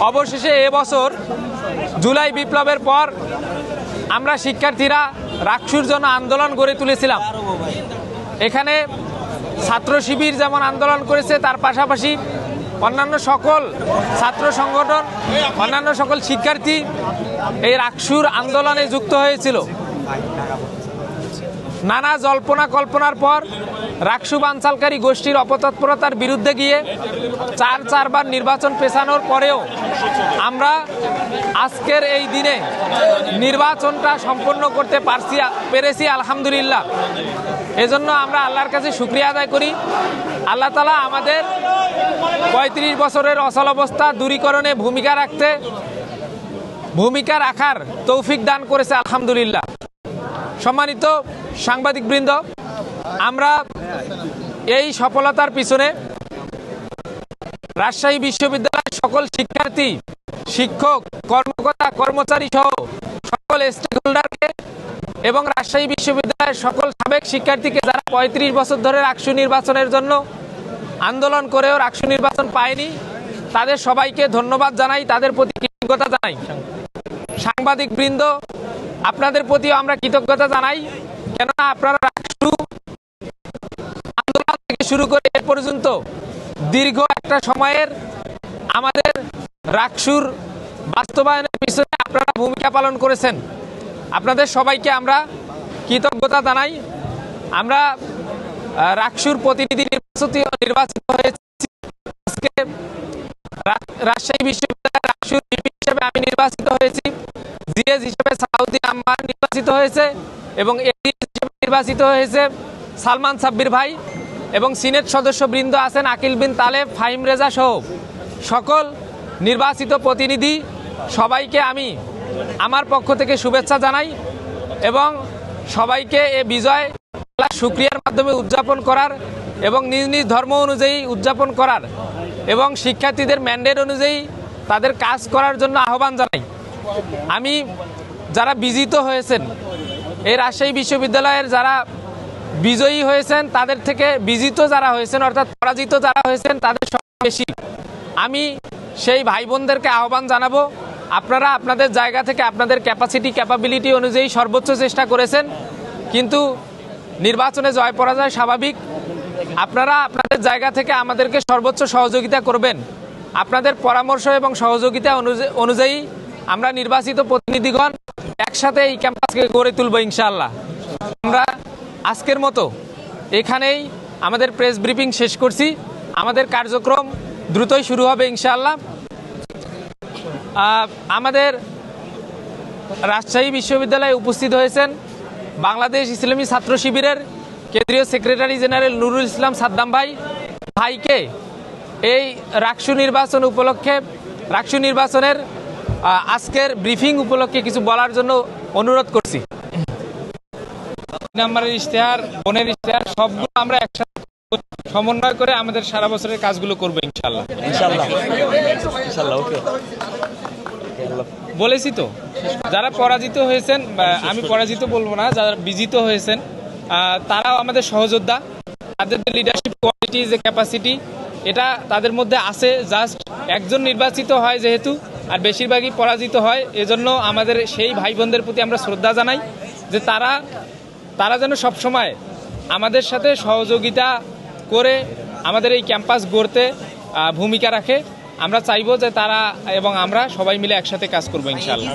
অবশেষে এবছর জুলাই বিপ্লবের পর আমরা শিক্ষার্থীরা রাকসুর জন্য আন্দোলন গড়ে তুলেছিলাম। এখানে ছাত্র শিবির যেমন আন্দোলন করেছে, তার পাশাপাশি অন্যান্য সকল ছাত্র সংগঠন, অন্যান্য সকল শিক্ষার্থী এই রাকসুর আন্দোলনে যুক্ত হয়েছিল। নানা জল্পনা কল্পনার পর রাকসু বানচালকারী গোষ্ঠীর অপতৎপরতার বিরুদ্ধে গিয়ে চারবার নির্বাচন পেছানোর পরেও আমরা আজকের এই দিনে নির্বাচনটা সম্পন্ন করতে পেরেছি আলহামদুলিল্লাহ। এজন্য আমরা আল্লাহর কাছে শুকরিয়া আদায় করি। আল্লাহ তাআলা আমাদের ৩৫ বছরের অচলাবস্থা দূরীকরণে ভূমিকা রাখার তৌফিক দান করেছে আলহামদুলিল্লাহ। সম্মানিত সাংবাদিকবৃন্দ, আমরা এই সফলতার পিছনে রাজশাহী বিশ্ববিদ্যালয়ের সকল শিক্ষার্থী, শিক্ষক, কর্মকর্তা, কর্মচারী সহ সকল স্টেক হোল্ডারকে এবং রাজশাহী বিশ্ববিদ্যালয়ের সকল সাবেক শিক্ষার্থীকে যারা ৩৫ বছর ধরে রাকসু নির্বাচনের জন্য আন্দোলন করেও রাকসু নির্বাচন পায়নি, তাদের সবাইকে ধন্যবাদ জানাই, তাদের প্রতি কৃতজ্ঞতা জানাই। সাংবাদিকবৃন্দ, আপনাদের প্রতিও আমরা কৃতজ্ঞতা জানাই, কেননা আপনারা রাকসু আন্দোলন থেকে শুরু করে এ পর্যন্ত দীর্ঘ একটা সময়ের আমাদের রাকসুর বাস্তবায়নের পিছনে আপনারা ভূমিকা পালন করেছেন। আপনাদের সবাইকে আমরা কৃতজ্ঞতা জানাই। আমরা রাকসুর প্রতিনিধি নির্বাচিত হয়েছি। আজকে রাজশাহী বিশ্ববিদ্যালয়ের রাকসুর ভিপি হিসেবে আমি নির্বাচিত হয়েছি, জিএস হিসেবে সালাউদ্দিন আম্মার নির্বাচিত হয়েছে এবং এডিএস হিসেবে নির্বাচিত হয়েছে সালমান সাব্বির ভাই, এবং সিনেট সদস্যবৃন্দ আছেন আকিল বিন তালেব, ফাহিম রেজা সহ সকল নির্বাচিত প্রতিনিধি সবাইকে আমি আমার পক্ষ থেকে শুভেচ্ছা জানাই এবং সবাইকে এ বিজয় শুকরিয়ার মাধ্যমে উদযাপন করার এবং নিজ নিজ ধর্ম অনুযায়ী উদযাপন করার এবং শিক্ষার্থীদের ম্যান্ডেট অনুযায়ী তাদের কাজ করার জন্য আহ্বান জানাই। আমি যারা বিজিত হয়েছেন, এই রাজশাহী বিশ্ববিদ্যালয়ের যারা বিজয়ী হয়েছেন তাদের থেকে বিজিত যারা হয়েছেন অর্থাৎ পরাজিত যারা হয়েছেন তাদের সংখ্যা বেশি। আমি সেই ভাই বোনদেরকে আহ্বান জানাবো, আপনারা আপনাদের জায়গা থেকে আপনাদের ক্যাপাবিলিটি অনুযায়ী সর্বোচ্চ চেষ্টা করেছেন, কিন্তু নির্বাচনে জয় পরাজয় স্বাভাবিক। আপনারা আপনাদের জায়গা থেকে আমাদেরকে সর্বোচ্চ সহযোগিতা করবেন। আপনাদের পরামর্শ এবং সহযোগিতা অনুযায়ী আমরা নির্বাচিত প্রতিনিধিগণ একসাথে এই ক্যাম্পাসকে গড়ে তুলব ইনশাআল্লাহ। আমরা আজকের মতো এখানেই আমাদের প্রেস ব্রিফিং শেষ করছি। আমাদের কার্যক্রম দ্রুতই শুরু হবে ইনশাআল্লাহ। আমাদের রাজশাহী বিশ্ববিদ্যালয়ে উপস্থিত হয়েছেন বাংলাদেশ ইসলামী ছাত্র শিবিরের কেন্দ্রীয় সেক্রেটারি জেনারেল নুরুল ইসলাম সাদ্দাম ভাইকে এই রাকসু নির্বাচন উপলক্ষে, রাকসু নির্বাচনের আজকের ব্রিফিং উপলক্ষে কিছু বলার জন্য অনুরোধ করছি। নাম্বারের ইশতেহার, বোনের ইশতেহার সবগুলো আমরা একসাথে সমন্বয় করে আমাদের সারা বছরের কাজগুলো করবো ইনশাআল্লাহ। ওকে, বলেছি তো, যারা পরাজিত হয়েছেন, আমি পরাজিত বলবো না, যারা বিজিত হয়েছেন তারাও আমাদের সহযোদ্ধা। তাদের যে লিডারশিপ কোয়ালিটি, যে ক্যাপাসিটি, এটা তাদের মধ্যে আছে। জাস্ট একজন নির্বাচিত হয় যেহেতু, আর বেশিরভাগই পরাজিত হয়, এজন্য আমাদের সেই ভাই বোনদের প্রতি আমরা শ্রদ্ধা জানাই যে তারা যেন সবসময় আমাদের সাথে সহযোগিতা করে আমাদের এই ক্যাম্পাস গড়তে ভূমিকা রাখে। আমরা চাইবো যে তারা এবং আমরা সবাই মিলে একসাথে কাজ করবো ইনশাআল্লাহ।